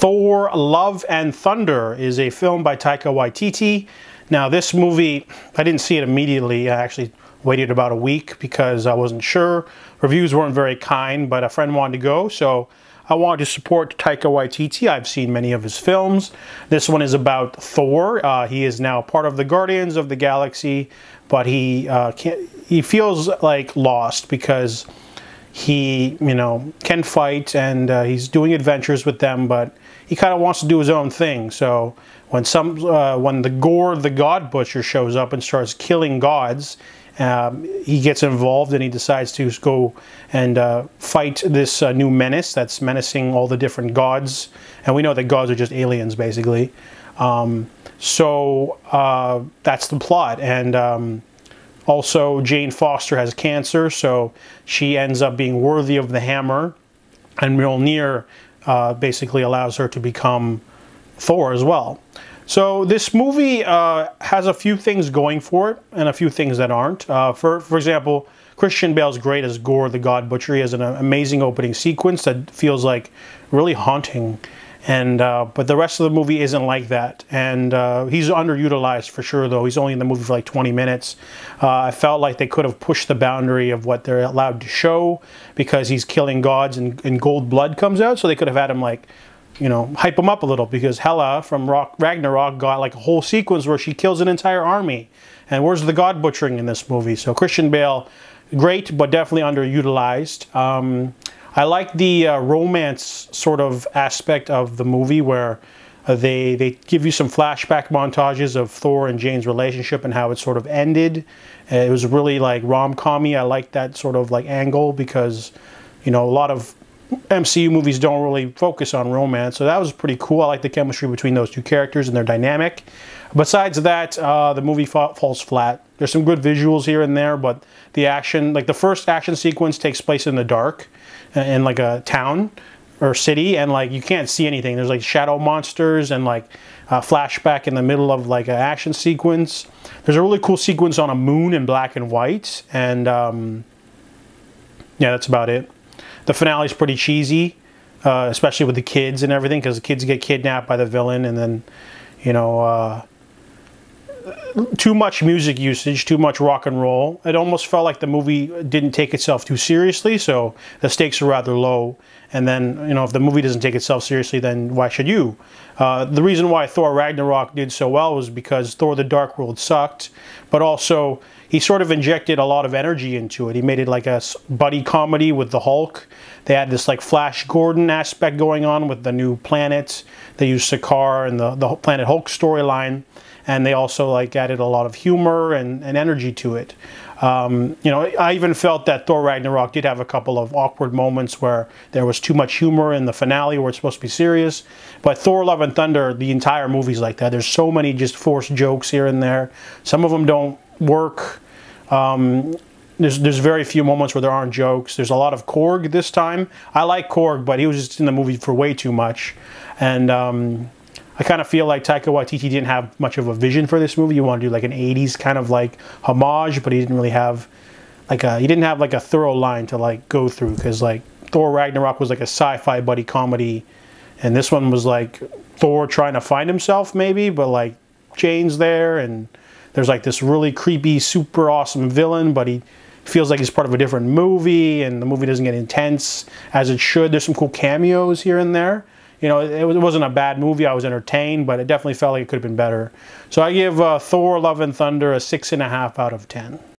Thor, Love and Thunder is a film by Taika Waititi. Now this movie, I didn't see it immediately. I actually waited about a week because I wasn't sure. Reviews weren't very kind, but a friend wanted to go, so I wanted to support Taika Waititi. I've seen many of his films. This one is about Thor. He is now part of the Guardians of the Galaxy, but he feels like lost because he, can fight and he's doing adventures with them, but he kind of wants to do his own thing. So when the Gorr the God Butcher shows up and starts killing gods, he gets involved and he decides to go and fight this new menace that's menacing all the different gods. And we know that gods are just aliens, basically. So that's the plot. And also, Jane Foster has cancer, so she ends up being worthy of the hammer. And Mjolnir basically allows her to become Thor as well. So this movie has a few things going for it and a few things that aren't. For example, Christian Bale's great as Gorr the God Butcher. He has an amazing opening sequence that feels like really haunting. And but the rest of the movie isn't like that. And he's underutilized for sure, though. He's only in the movie for like 20 minutes. I felt like they could have pushed the boundary of what they're allowed to show because he's killing gods and gold blood comes out. So they could have had him like, hype him up a little, because Hela from Ragnarok got like a whole sequence where she kills an entire army. And where's the god butchering in this movie? So Christian Bale, great, but definitely underutilized. I like the romance sort of aspect of the movie where they give you some flashback montages of Thor and Jane's relationship and how it sort of ended. It was really like rom-com-y. I like that sort of like angle because, a lot of MCU movies don't really focus on romance. So that was pretty cool. I like the chemistry between those two characters and their dynamic. Besides that, the movie falls flat. There's some good visuals here and there, but the action, like the first action sequence takes place in the dark in like a town or city, and like you can't see anything. There's like shadow monsters and like a flashback in the middle of like an action sequence. There's a really cool sequence on a moon in black and white, and yeah, that's about it. The finale is pretty cheesy, especially with the kids and everything, because the kids get kidnapped by the villain, and then, too much music usage, too much rock and roll. It almost felt like the movie didn't take itself too seriously, so the stakes are rather low. And then, if the movie doesn't take itself seriously, then why should you? The reason why Thor Ragnarok did so well was because Thor the Dark World sucked, but also he sort of injected a lot of energy into it. He made it like a buddy comedy with the Hulk. They had this like Flash Gordon aspect going on with the new planet. They used Sakaar and the Planet Hulk storyline. And they also like added a lot of humor and energy to it. I even felt that Thor Ragnarok did have a couple of awkward moments where there was too much humor in the finale where it's supposed to be serious. But Thor, Love and Thunder, the entire movie's like that. There's so many just forced jokes here and there. Some of them don't work. There's very few moments where there aren't jokes. There's a lot of Korg this time. I like Korg, but he was just in the movie for way too much. And I kind of feel like Taika Waititi didn't have much of a vision for this movie. You want to do like an 80s kind of like homage, but he didn't really have like a thorough line to like go through, because like Thor Ragnarok was like a sci-fi buddy comedy, and this one was like Thor trying to find himself maybe, but like Jane's there and there's like this really creepy, super awesome villain, but he feels like he's part of a different movie, and the movie doesn't get intense as it should. There's some cool cameos here and there. It wasn't a bad movie. I was entertained, but it definitely felt like it could have been better. So I give Thor, Love and Thunder a 6.5 out of 10.